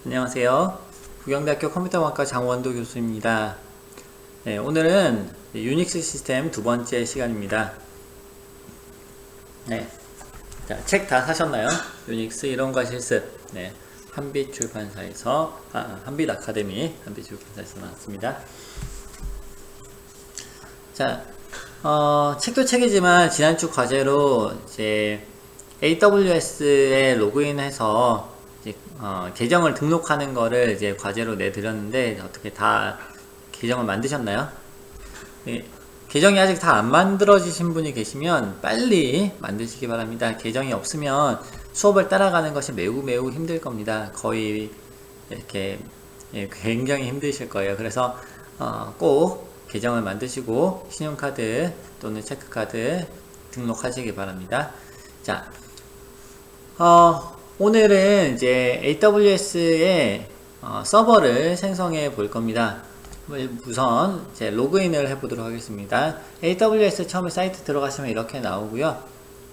안녕하세요. 부경대학교 컴퓨터공학과 장원도 교수입니다. 네, 오늘은 유닉스 시스템 두 번째 시간입니다. 네, 책 다 사셨나요? 유닉스 이론과 실습. 네, 한빛 출판사에서 한빛 아카데미 한빛 출판사에서 나왔습니다. 자, 책도 책이지만 지난주 과제로 이제 AWS에 로그인해서 이제 계정을 등록하는 거를 이제 과제로 내드렸는데 어떻게 다 계정을 만드셨나요? 네, 계정이 아직 다 안 만들어지신 분이 계시면 빨리 만드시기 바랍니다. 계정이 없으면 수업을 따라가는 것이 매우 힘들 겁니다. 거의 이렇게 굉장히 힘드실 거예요. 그래서 꼭 계정을 만드시고 신용카드 또는 체크카드 등록하시기 바랍니다. 자, 오늘은 이제 AWS의 서버를 생성해 볼 겁니다. 우선 이제 로그인을 해 보도록 하겠습니다. AWS 처음에 사이트 들어가시면 이렇게 나오고요.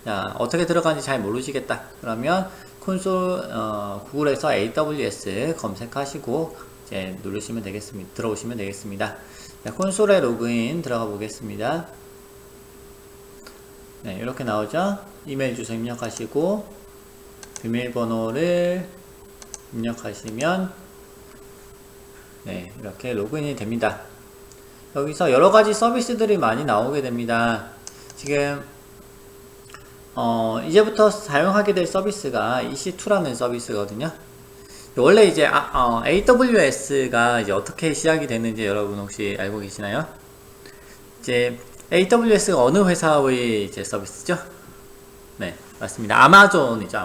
자, 어떻게 들어가는지 잘 모르시겠다 그러면 콘솔 구글에서 AWS 검색하시고 이제 누르시면 되겠습니다. 들어오시면 되겠습니다. 자, 콘솔에 로그인 들어가 보겠습니다. 네, 이렇게 나오죠. 이메일 주소 입력하시고 비밀번호를 입력하시면 네, 이렇게 로그인이 됩니다. 여기서 여러가지 서비스들이 많이 나오게 됩니다. 지금 이제부터 사용하게 될 서비스가 EC2라는 서비스거든요. 원래 이제 AWS가 이제 어떻게 시작이 됐는지 여러분 혹시 알고 계시나요? 이제 AWS가 어느 회사의 이제 서비스죠? 네, 맞습니다. 아마존이죠.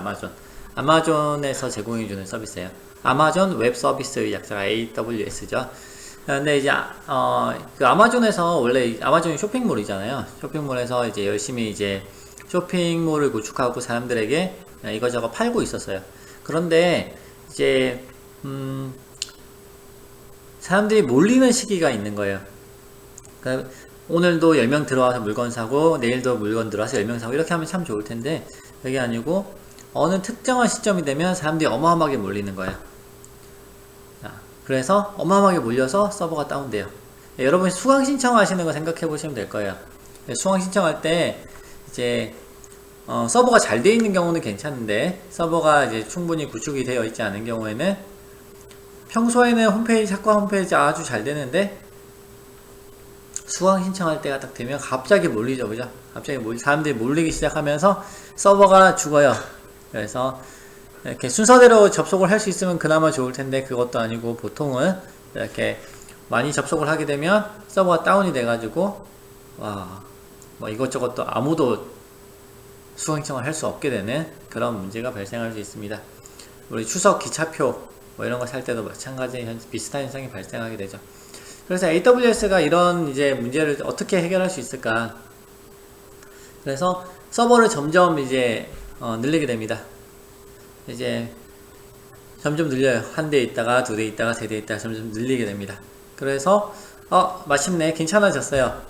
아마존에서 제공해주는 서비스예요. 아마존 웹 서비스의 약자가 AWS죠. 근데 이제 그 아마존에서 원래 아마존이 쇼핑몰이잖아요. 쇼핑몰에서 이제 열심히 이제 쇼핑몰을 구축하고 사람들에게 이거저거 팔고 있었어요. 그런데 이제 사람들이 몰리는 시기가 있는 거예요. 그러니까 오늘도 10명 들어와서 물건 사고 내일도 물건 들어와서 10명 사고 이렇게 하면 참 좋을 텐데 그게 아니고 어느 특정한 시점이 되면 사람들이 어마어마하게 몰리는 거예요. 자, 그래서 어마어마하게 몰려서 서버가 다운돼요. 여러분이 수강 신청하시는 거 생각해 보시면 될 거예요. 수강 신청할 때 이제 서버가 잘 되어 있는 경우는 괜찮은데 서버가 이제 충분히 구축이 되어 있지 않은 경우에는 평소에는 학과 홈페이지 아주 잘 되는데 수강 신청할 때가 딱 되면 갑자기 몰리죠, 그죠? 사람들이 몰리기 시작하면서 서버가 죽어요. 그래서 이렇게 순서대로 접속을 할 수 있으면 그나마 좋을 텐데 그것도 아니고 보통은 이렇게 많이 접속을 하게 되면 서버가 다운이 돼가지고 뭐 이것저것도 아무도 수강 신청을 할 수 없게 되는 그런 문제가 발생할 수 있습니다. 우리 추석 기차표 뭐 이런 거 살 때도 마찬가지 비슷한 현상이 발생하게 되죠. 그래서 AWS가 이런 이제 문제를 어떻게 해결할 수 있을까? 그래서 서버를 점점 이제 늘리게 됩니다. 이제 점점 늘려요. 한 대 있다가 두 대 있다가 세 대 있다가 점점 늘리게 됩니다. 그래서 마침내 괜찮아졌어요.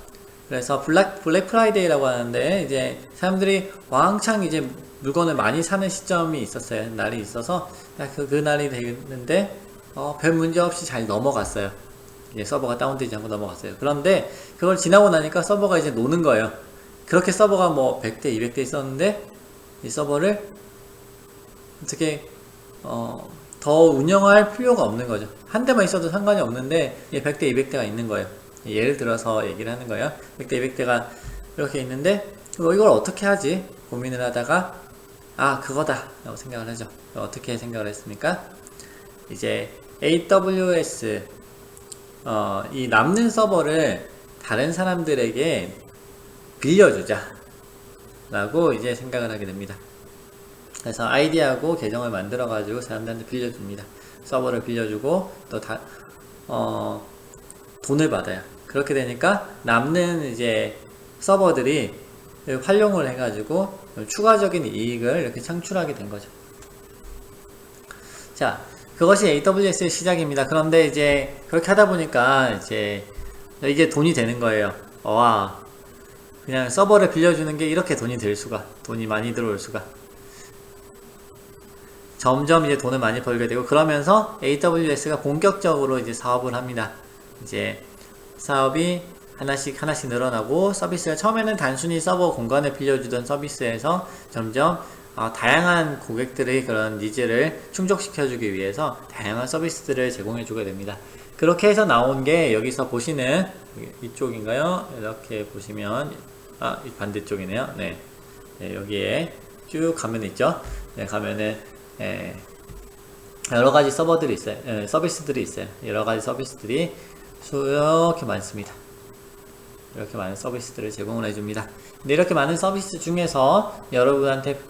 그래서 블랙 프라이데이라고 하는데 이제 사람들이 왕창 이제 물건을 많이 사는 시점이 있었어요. 날이 있어서 그 날이 되는데 별 문제 없이 잘 넘어갔어요. 이제 서버가 다운되지 않고 넘어갔어요. 그런데 그걸 지나고 나니까 서버가 이제 노는 거예요. 그렇게 서버가 뭐 100대 200대 있었는데 이 서버를 어떻게 더 운영할 필요가 없는 거죠. 한 대만 있어도 상관이 없는데 100대 200대가 있는 거예요. 예를 들어서 얘기를 하는 거예요. 100대 200대가 이렇게 있는데 이걸 어떻게 하지? 고민을 하다가 그거다 라고 생각을 하죠. 어떻게 생각을 했습니까? 이제 AWS 이 남는 서버를 다른 사람들에게 빌려주자 라고 이제 생각을 하게 됩니다. 그래서 아이디하고 계정을 만들어 가지고 사람들한테 빌려줍니다. 서버를 빌려주고 또 돈을 받아요. 그렇게 되니까 남는 이제 서버들이 활용을 해가지고 추가적인 이익을 이렇게 창출하게 된 거죠. 자, 그것이 AWS의 시작입니다. 그런데 이제 그렇게 하다 보니까 이제 이게 돈이 되는 거예요. 그냥 서버를 빌려주는 게 이렇게 돈이 많이 들어올 수가. 점점 이제 돈을 많이 벌게 되고, 그러면서 AWS가 본격적으로 이제 사업을 합니다. 이제 사업이 하나씩 늘어나고, 서비스가 처음에는 단순히 서버 공간을 빌려주던 서비스에서 점점 다양한 고객들의 그런 니즈를 충족시켜주기 위해서 다양한 서비스들을 제공해주게 됩니다. 그렇게 해서 나온 게 여기서 보시는 이쪽인가요? 이렇게 보시면 이 반대쪽이네요. 네. 네, 여기에 쭉 가면 있죠. 네, 가면은 여러 가지 서버들이 있어요. 서비스들이 있어요. 여러 가지 서비스들이 이렇게 많습니다. 이렇게 많은 서비스들을 제공을 해줍니다. 근데 이렇게 많은 서비스 중에서 여러분한테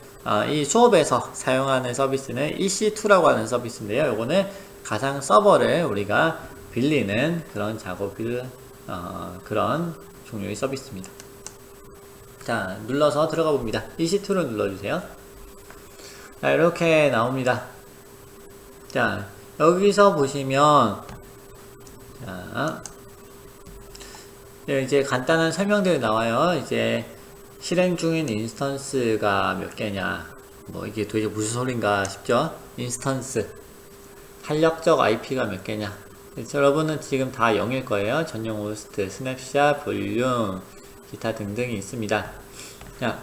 이 수업에서 사용하는 서비스는 EC2라고 하는 서비스인데요. 요거는 가상 서버를 우리가 빌리는 그런 작업을 그런 종류의 서비스입니다. 자, 눌러서 들어가 봅니다. EC2를 눌러주세요. 자, 이렇게 나옵니다. 자, 여기서 보시면 자, 이제 간단한 설명들이 나와요. 이제 실행 중인 인스턴스가 몇 개냐, 뭐 이게 도대체 무슨 소린가 싶죠? 인스턴스, 탄력적 IP가 몇 개냐. 여러분은 지금 다 0일 거예요. 전용 호스트, 스냅샷, 볼륨, 기타 등등이 있습니다. 자,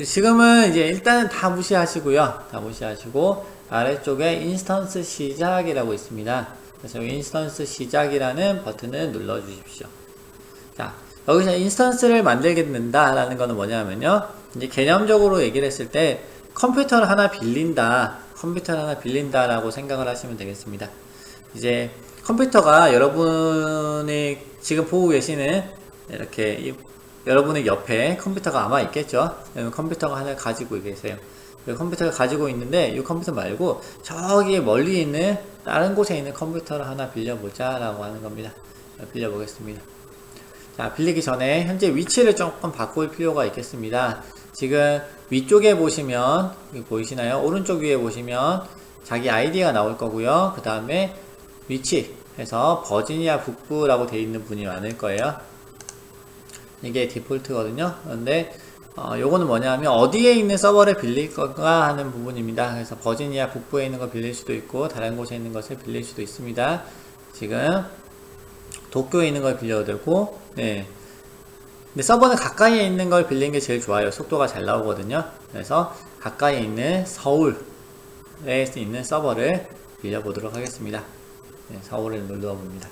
지금은 이제 일단은 다 무시하시고요. 다 무시하시고 아래쪽에 인스턴스 시작이라고 있습니다. 그래서 인스턴스 시작이라는 버튼을 눌러 주십시오. 자, 여기서 인스턴스를 만들게 된다라는 거는 뭐냐면요, 이제 개념적으로 얘기를 했을 때 컴퓨터를 하나 빌린다라고 생각을 하시면 되겠습니다. 이제 컴퓨터가 여러분이 지금 보고 계시는 이렇게 여러분의 옆에 컴퓨터가 아마 있겠죠. 컴퓨터가 하나 가지고 계세요. 컴퓨터가 가지고 있는데 이 컴퓨터 말고 저기 멀리 있는 다른 곳에 있는 컴퓨터를 하나 빌려보자 라고 하는 겁니다. 빌려보겠습니다. 자, 빌리기 전에 현재 위치를 조금 바꿀 필요가 있겠습니다. 지금 위쪽에 보시면 보이시나요? 오른쪽 위에 보시면 자기 아이디가 나올 거고요. 그 다음에 위치에서 버지니아 북부라고 되어 있는 분이 많을 거예요. 이게 디폴트거든요. 그런데 요거는 뭐냐면 어디에 있는 서버를 빌릴 건가 하는 부분입니다. 그래서 버지니아 북부에 있는 걸 빌릴 수도 있고 다른 곳에 있는 것을 빌릴 수도 있습니다. 지금 도쿄에 있는 걸 빌려도 되고, 네. 근데 서버는 가까이에 있는 걸 빌리는 게 제일 좋아요. 속도가 잘 나오거든요. 그래서 가까이에 있는 서울에 있는 서버를 빌려보도록 하겠습니다. 네, 서울을 눌러봅니다.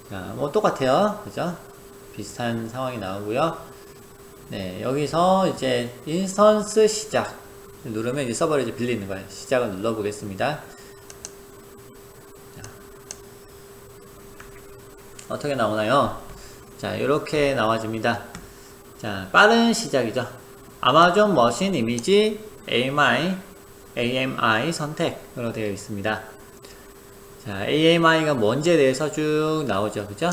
자, 뭐 똑같아요. 그죠? 비슷한 상황이 나오고요. 네, 여기서 이제 인스턴스 시작 누르면 이제 서버를 이제 빌리는 거예요. 시작을 눌러보겠습니다. 자, 어떻게 나오나요? 자, 이렇게 나와집니다. 자, 빠른 시작이죠. 아마존 머신 이미지 AMI 선택으로 되어 있습니다. 자, AMI가 뭔지에 대해서 쭉 나오죠. 그죠?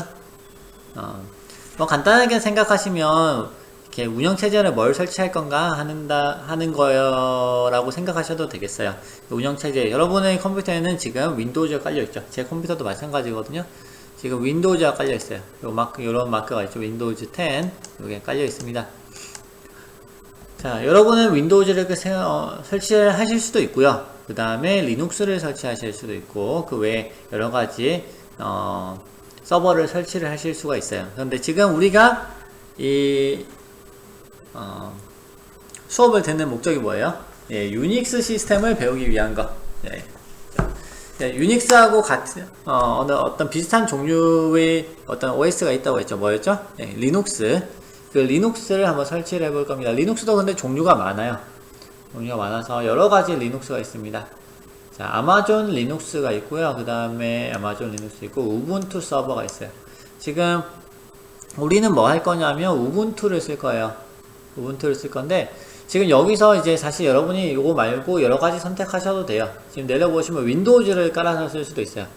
뭐 간단하게 생각하시면 이렇게 운영체제를 뭘 설치할 건가 하는 거라고 생각하셔도 되겠어요. 운영체제, 여러분의 컴퓨터에는 지금 윈도우즈가 깔려있죠. 제 컴퓨터도 마찬가지거든요. 지금 윈도우즈가 깔려있어요. 요런 마크가 있죠. 윈도우즈 10 여기에 깔려있습니다. 자, 여러분은 윈도우즈를 설치를 하실 수도 있고요. 그 다음에 리눅스를 설치하실 수도 있고, 그 외에 여러가지 서버를 설치를 하실 수가 있어요. 그런데 지금 우리가 이 수업을 듣는 목적이 뭐예요? 예, 유닉스 시스템을 배우기 위한 거. 예. 예, 유닉스하고 같은 어떤 비슷한 종류의 어떤 OS가 있다고 했죠. 뭐였죠? 예, 리눅스. 그 리눅스를 한번 설치를 해볼 겁니다. 리눅스도 근데 종류가 많아요. 종류가 많아서 여러가지 리눅스가 있습니다. 자, 아마존 리눅스가 있고요. 그 다음에 아마존 리눅스 있고 우분투 서버가 있어요. 지금 우리는 뭐 할 거냐면 우분투를 쓸 거예요. 우분투를 쓸 건데, 지금 여기서 이제 사실 여러분이 이거 말고 여러가지 선택하셔도 돼요. 지금 내려보시면 윈도우즈를 깔아서 쓸 수도 있어요.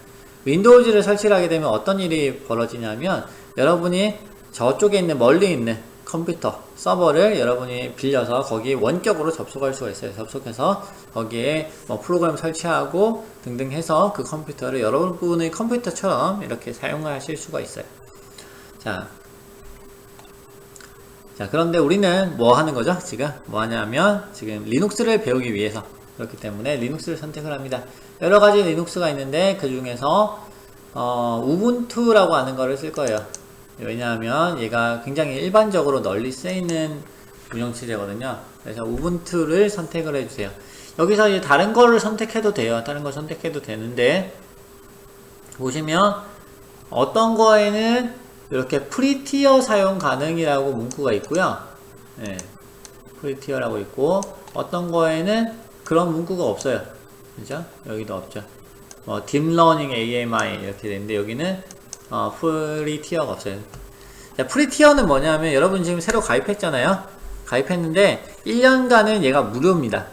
윈도우즈를 설치를 하게 되면 어떤 일이 벌어지냐면, 여러분이 저쪽에 있는 멀리 있는 컴퓨터 서버를 여러분이 빌려서 거기 원격으로 접속할 수가 있어요. 접속해서 거기에 뭐 프로그램 설치하고 등등 해서 그 컴퓨터를 여러분의 컴퓨터처럼 이렇게 사용하실 수가 있어요. 자, 자, 그런데 우리는 뭐 하는 거죠? 지금 뭐 하냐면 지금 리눅스를 배우기 위해서 그렇기 때문에 리눅스를 선택을 합니다. 여러 가지 리눅스가 있는데 그 중에서 우분투라고 하는 거를 쓸 거예요. 왜냐하면 얘가 굉장히 일반적으로 널리 쓰이는 운영체제거든요. 그래서 우분투를 선택을 해주세요. 여기서 이제 다른 거를 선택해도 돼요. 다른 걸 선택해도 되는데 보시면 어떤 거에는 이렇게 프리티어 사용 가능이라고 문구가 있고요. 네, 프리티어라고 있고 어떤 거에는 그런 문구가 없어요. 그죠? 여기도 없죠. 딥러닝 AMI 이렇게 되는데 여기는 프리티어가 없어요. 자, 프리티어는 뭐냐면 여러분 지금 새로 가입했잖아요. 가입했는데 1년간은 얘가 무료입니다.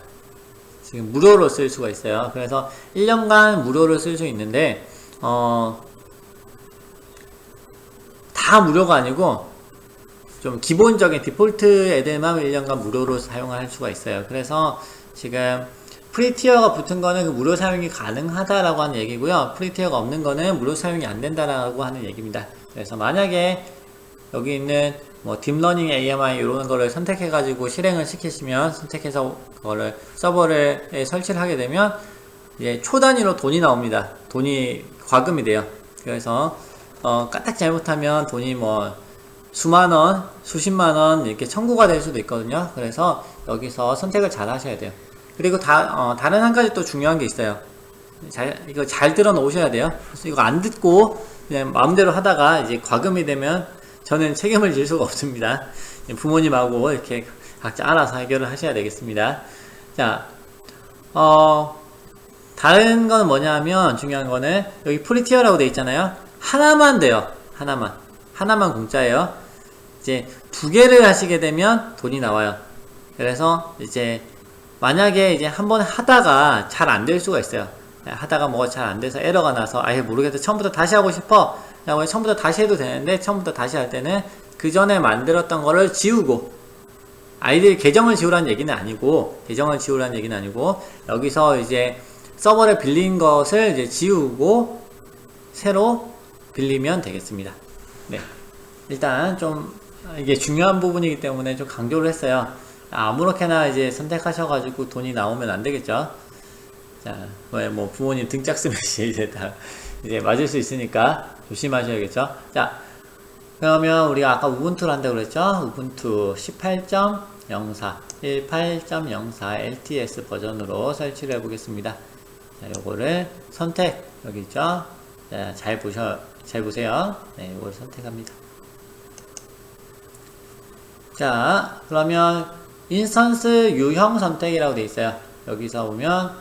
지금 무료로 쓸 수가 있어요. 그래서 1년간 무료로 쓸 수 있는데 다 무료가 아니고 좀 기본적인 디폴트 애들만 1년간 무료로 사용할 수가 있어요. 그래서 지금 프리티어가 붙은 거는 그 무료 사용이 가능하다라고 하는 얘기고요. 프리티어가 없는 거는 무료 사용이 안 된다라고 하는 얘기입니다. 그래서 만약에 여기 있는 뭐 딥러닝 AMI 이런 거를 선택해 가지고 실행을 시키시면 선택해서 그거를 서버에 설치를 하게 되면 이제 초 단위로 돈이 나옵니다. 돈이 과금이 돼요. 그래서 까딱 잘못하면 돈이 뭐 수만원, 수십만원 이렇게 청구가 될 수도 있거든요. 그래서 여기서 선택을 잘 하셔야 돼요. 그리고 다른 한 가지 또 중요한 게 있어요. 이거 잘 들어 놓으셔야 돼요. 그래서 이거 안 듣고 그냥 마음대로 하다가 이제 과금이 되면 저는 책임을 질 수가 없습니다. 부모님하고 이렇게 각자 알아서 해결을 하셔야 되겠습니다. 자, 다른 건 뭐냐면 중요한 거는 여기 프리티어라고 돼 있잖아요. 하나만 돼요. 하나만 공짜예요. 이제 두 개를 하시게 되면 돈이 나와요. 그래서 이제 만약에 이제 한번 하다가 잘 안 될 수가 있어요. 하다가 뭐가 잘 안 돼서 에러가 나서 아예 모르겠어 처음부터 다시 하고 싶어 라고 처음부터 다시 해도 되는데 처음부터 다시 할 때는 그 전에 만들었던 거를 지우고 아이들 계정을 지우라는 얘기는 아니고 여기서 이제 서버를 빌린 것을 이제 지우고 새로 빌리면 되겠습니다. 네, 일단 좀 이게 중요한 부분이기 때문에 좀 강조를 했어요. 아무렇게나 이제 선택하셔가지고 돈이 나오면 안 되겠죠. 자, 뭐 부모님 등짝 스매시 이제 다 이제 맞을 수 있으니까 조심하셔야겠죠. 자, 그러면 우리가 아까 우분투를 한다고 그랬죠. 우분투 18.04 18.04 LTS 버전으로 설치를 해보겠습니다. 자, 요거를 선택 여기 있죠. 자, 잘 보세요. 네, 요걸 선택합니다. 자, 그러면 인스턴스 유형 선택이라고 되어 있어요. 여기서 보면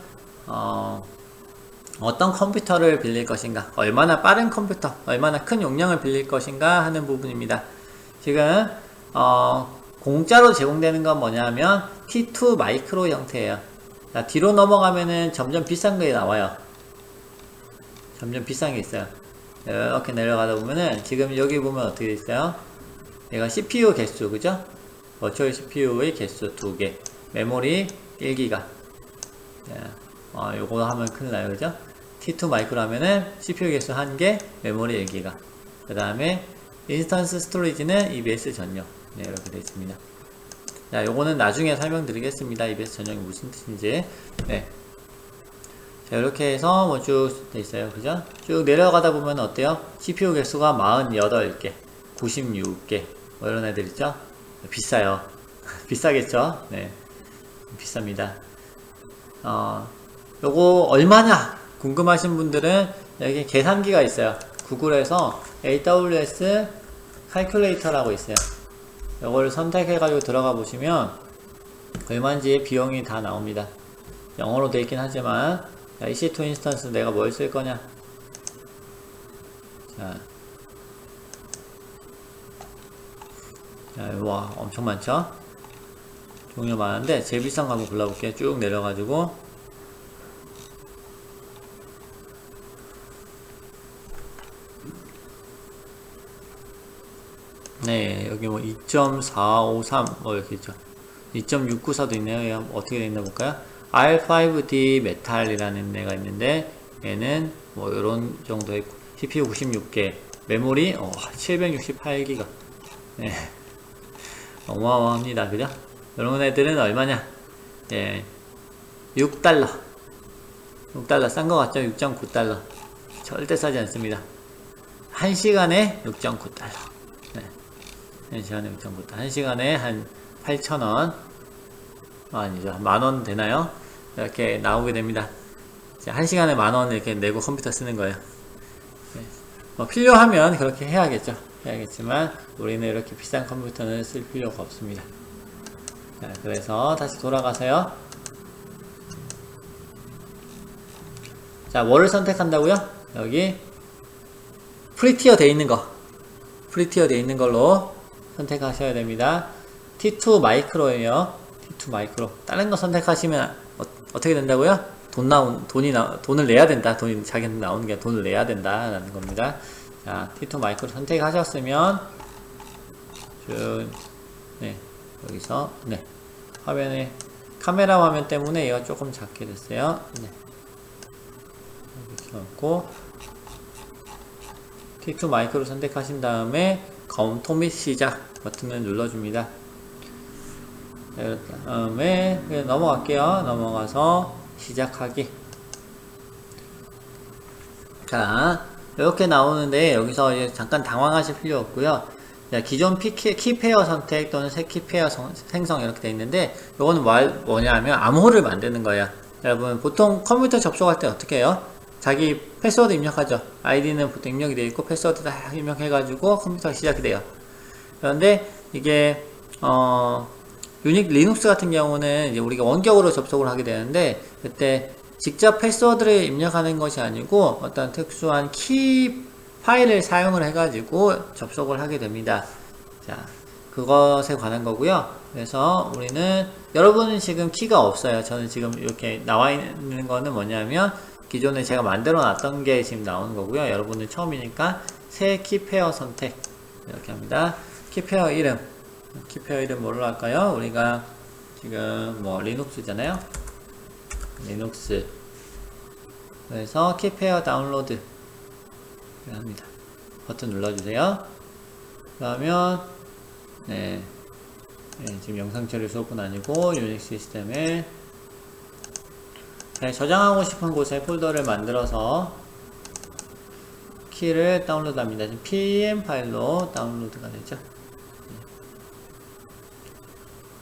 어떤 컴퓨터를 빌릴 것인가, 얼마나 빠른 컴퓨터, 얼마나 큰 용량을 빌릴 것인가 하는 부분입니다. 지금 공짜로 제공되는 건 뭐냐면 T2 마이크로 형태예요. 자, 뒤로 넘어가면은 점점 비싼 게 나와요. 점점 비싼 게 있어요. 이렇게 내려가다 보면은 지금 여기 보면 어떻게 돼 있어요? 얘가 CPU 개수, 그죠? 버추얼 CPU의 개수 2개, 메모리 1기가. 요거 하면 큰일 나요, 그죠? T2 마이크로 하면은 CPU 개수 1개, 메모리 1기가. 그 다음에 인스턴스 스토리지는 EBS 전용. 네, 이렇게 되어 있습니다. 자, 요거는 나중에 설명드리겠습니다. EBS 전용이 무슨 뜻인지. 네. 자, 이렇게 해서 뭐 쭉 돼 있어요, 그죠? 쭉 내려가다 보면 어때요? CPU 개수가 48개, 96개, 뭐 이런 애들 있죠? 비싸요. 비싸겠죠? 네. 비쌉니다. 요거 얼마냐? 궁금하신 분들은 여기 계산기가 있어요. 구글에서 AWS 칼큘레이터라고 있어요. 요걸 선택해가지고 들어가 보시면 얼마인지 비용이 다 나옵니다. 영어로 되어 있긴 하지만 EC2 인스턴스 내가 뭘 쓸 거냐? 자, 와, 엄청 많죠? 종류 많은데 제일 비싼 거 한번 골라볼게요. 쭉 내려가지고 네, 여기 뭐 2.453 뭐 이렇게 있죠. 2.694도 있네요. 어떻게 되있나 볼까요? R5D 메탈이라는 애가 있는데 얘는 뭐 이런 정도 있고 CPU 96개, 메모리 768기가. 네. 어마어마합니다. 그죠? 이런 애들은 얼마냐? 예, 6달러. 6달러 싼 거 같죠? 6.9달러. 절대 싸지 않습니다. 1시간에 6.9달러. 네. 1시간에 6.9달러. 1시간에 한 8,000원. 아니죠. 만원 되나요? 이렇게 나오게 됩니다. 1시간에 만원 이렇게 내고 컴퓨터 쓰는 거예요. 네. 뭐 필요하면 그렇게 해야겠지만 우리는 이렇게 비싼 컴퓨터는 쓸 필요가 없습니다. 자, 그래서 다시 돌아가서요. 자, 뭐를 선택한다고요? 여기 프리티어 돼 있는 거, 프리티어 돼 있는 걸로 선택하셔야 됩니다. T2 마이크로예요. T2 마이크로. 다른 거 선택하시면 어떻게 된다고요? 돈을 내야 된다. 돈이 자기한테 나오는 게 돈을 내야 된다 라는 겁니다. 자, T2 마이크로 선택하셨으면 네, 여기서 네, 화면에 카메라 화면 때문에 얘가 조금 작게 됐어요. 네. 이렇게 놓고 T2 마이크로 선택하신 다음에 검토 및 시작 버튼을 눌러줍니다. 그 다음에 넘어갈게요. 넘어가서 시작하기. 자, 이렇게 나오는데 여기서 이제 잠깐 당황하실 필요 없고요. 기존 키페어 선택 또는 새 키페어 생성 이렇게 돼 있는데 이거는 뭐냐면 암호를 만드는 거예요. 여러분 보통 컴퓨터 접속할 때 어떻게 해요? 자기 패스워드 입력하죠. 아이디는 보통 입력이 되어 있고 패스워드 다 입력해가지고 컴퓨터가 시작이 돼요. 그런데 이게 리눅스 같은 경우는 이제 우리가 원격으로 접속을 하게 되는데 그때 직접 패스워드를 입력하는 것이 아니고 어떤 특수한 키 파일을 사용을 해가지고 접속을 하게 됩니다. 자, 그것에 관한 거고요. 그래서 우리는 여러분은 지금 키가 없어요. 저는 지금 이렇게 나와 있는 거는 뭐냐면 기존에 제가 만들어 놨던 게 지금 나오는 거고요. 여러분은 처음이니까 새 키페어 선택 이렇게 합니다. 키페어 이름 뭘로 할까요? 우리가 지금 뭐 리눅스잖아요. 리눅스. 그래서 키페어 다운로드 합니다. 버튼 눌러주세요. 그러면 네, 지금 영상 처리 수업은 아니고 유닉스 시스템에 저장하고 싶은 곳에 폴더를 만들어서 키를 다운로드 합니다. 지금 PM 파일로 다운로드가 되죠.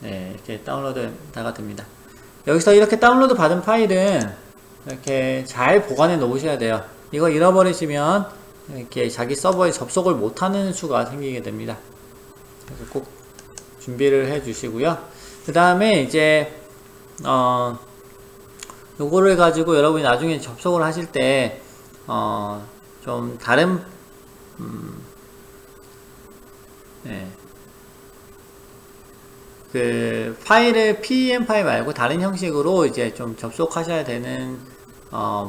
네, 이렇게 다운로드가 됩니다. 여기서 이렇게 다운로드 받은 파일은 이렇게 잘 보관해 놓으셔야 돼요. 이거 잃어버리시면 이렇게 자기 서버에 접속을 못하는 수가 생기게 됩니다. 그래서 꼭 준비를 해 주시고요. 그 다음에 이제 요거를 가지고 여러분이 나중에 접속을 하실 때 좀 다른 네. 그 파일을 PEM 파일 말고 다른 형식으로 이제 좀 접속하셔야 되는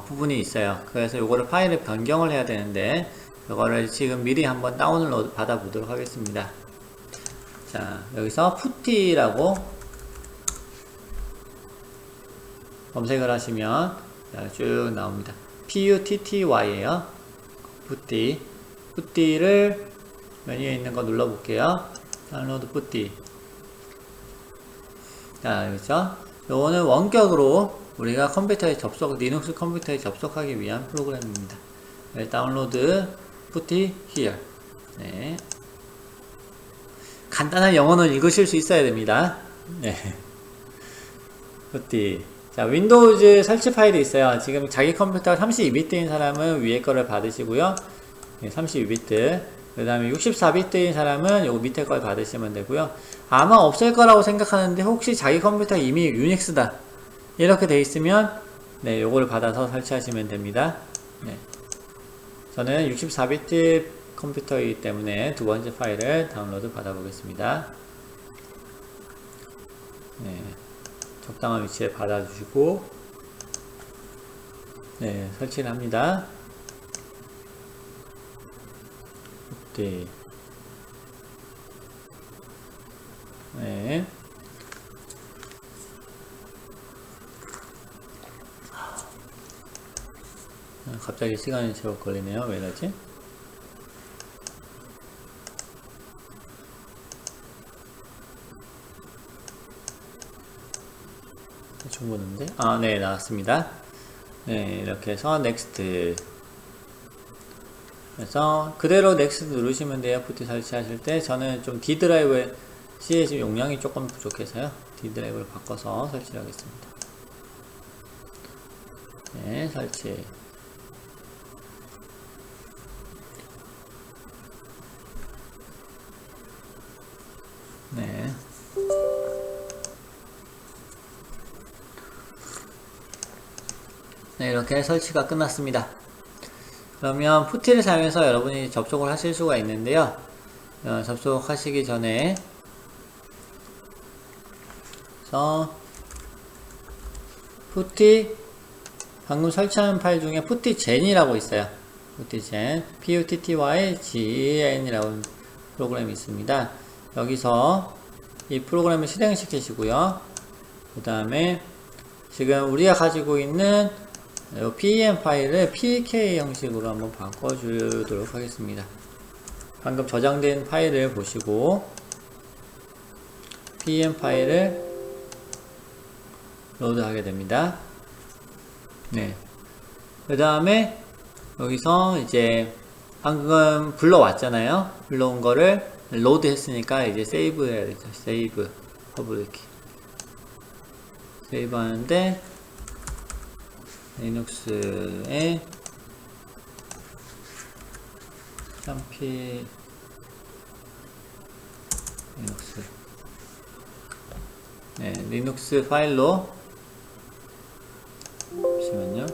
부분이 있어요. 그래서 요거를 파일을 변경을 해야 되는데 요거를 지금 미리 한번 다운을 받아 보도록 하겠습니다. 자, 여기서 putty라고 검색을 하시면 쭉 나옵니다. PUTTY에요. putty를 메뉴에 있는 거 눌러 볼게요. 다운로드 putty. 자, 여기서 요거는 원격으로 우리가 컴퓨터에 리눅스 컴퓨터에 접속하기 위한 프로그램입니다. 네, 다운로드 putty here. 네. 간단한 영어는 읽으실 수 있어야 됩니다. 네. putty. 자, 윈도우즈 설치 파일이 있어요. 지금 자기 컴퓨터가 32비트인 사람은 위에 거를 받으시고요. 네, 32비트. 그 다음에 64비트인 사람은 요거 밑에 걸 받으시면 되고요. 아마 없을 거라고 생각하는데 혹시 자기 컴퓨터 이미 유닉스다 이렇게 돼 있으면 네, 요거를 받아서 설치하시면 됩니다. 네. 저는 64비트 컴퓨터이기 때문에 두 번째 파일을 다운로드 받아 보겠습니다. 네. 적당한 위치에 받아주시고 네, 설치를 합니다. 네. 네. 갑자기 시간이 제법 걸리네요. 왜 이러지? 대충 보는데 네, 나왔습니다. 네, 이렇게 해서 넥스트. 그래서 그대로 넥스트 누르시면 돼요. 푸티 설치하실 때. 저는 좀 D 드라이브에 CH 용량이 조금 부족해서요, D 드라이브를 바꿔서 설치를 하겠습니다. 네, 설치. 네. 네, 이렇게 설치가 끝났습니다. 그러면 푸티를 사용해서 여러분이 접속을 하실 수가 있는데요. 접속하시기 전에 그래서 푸티 방금 설치한 파일 중에 푸티젠이라고 있어요. 푸티젠 PUTTYGEN이라고 프로그램이 있습니다. 여기서 이 프로그램을 실행시키시고요. 그 다음에 지금 우리가 가지고 있는 PEM 파일을 PK 형식으로 한번 바꿔주도록 하겠습니다. 방금 저장된 파일을 보시고 PEM 파일을 로드하게 됩니다. 네. 그 다음에 여기서 이제 방금 불러왔잖아요. 불러온 거를 로드 했으니까 이제 세이브 해야 되죠. 세이브 퍼블릭 세이브 하는데 리눅스에 샴피 리눅스, 네, 리눅스 파일로, 잠시만요.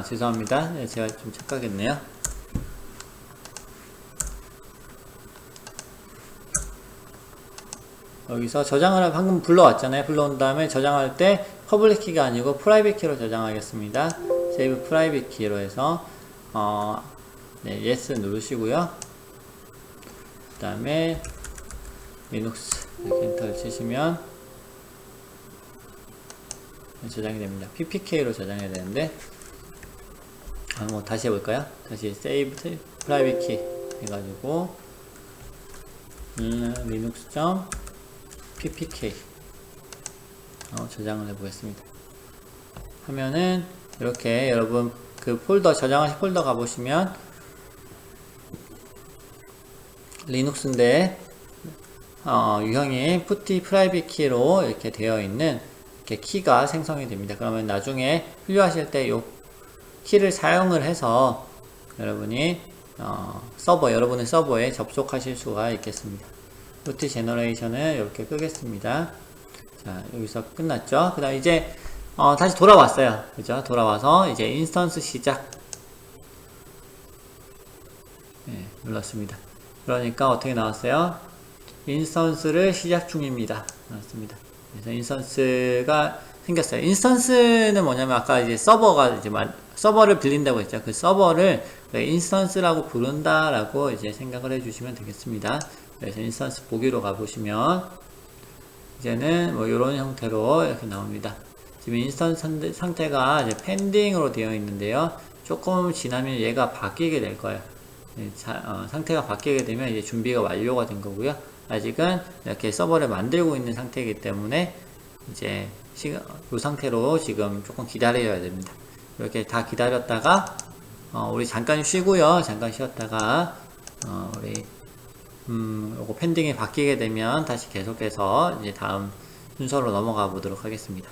죄송합니다. 네, 제가 좀 착각했네요. 여기서 저장을 방금 불러왔잖아요. 불러온 다음에 저장할 때 퍼블릭 키가 아니고 프라이빗 키로 저장하겠습니다. 세이브 프라이빗 키로 해서 네, yes 누르시고요. 그 다음에 리눅스 이렇게 엔터를 치시면 저장이 됩니다. ppk로 저장해야 되는데 뭐 다시 해볼까요? 다시 save private key 해가지고 linux.ppk 저장을 해보겠습니다. 하면은 이렇게 여러분 그 폴더 저장하신 폴더 가보시면 리눅스인데 유형이 푸티 프라이빗 키로 이렇게 되어 있는 이렇게 키가 생성이 됩니다. 그러면 나중에 필요하실 때 이 키를 사용을 해서 여러분이 여러분의 서버에 접속하실 수가 있겠습니다. 푸티 제너레이션을 이렇게 끄겠습니다. 자, 여기서 끝났죠. 그 다음 이제 다시 돌아왔어요. 그죠? 돌아와서 이제 인스턴스 시작 눌렀습니다. 그러니까 어떻게 나왔어요? 인스턴스를 시작 중입니다. 나왔습니다. 그래서 인스턴스가 생겼어요. 인스턴스는 뭐냐면 아까 이제 서버가 이제 서버를 빌린다고 했죠. 그 서버를 인스턴스라고 부른다라고 이제 생각을 해주시면 되겠습니다. 그래서 인스턴스 보기로 가보시면 이제는 뭐 이런 형태로 이렇게 나옵니다. 지금 인스턴스 상태가 이제 펜딩으로 되어 있는데요. 조금 지나면 얘가 바뀌게 될 거예요. 상태가 바뀌게 되면 이제 준비가 완료가 된 거고요. 아직은 이렇게 서버를 만들고 있는 상태이기 때문에 이제 이 상태로 지금 조금 기다려야 됩니다. 이렇게 다 기다렸다가 우리 잠깐 쉬고요. 잠깐 쉬었다가 우리 요거 펜딩이 바뀌게 되면 다시 계속해서 이제 다음 순서로 넘어가 보도록 하겠습니다.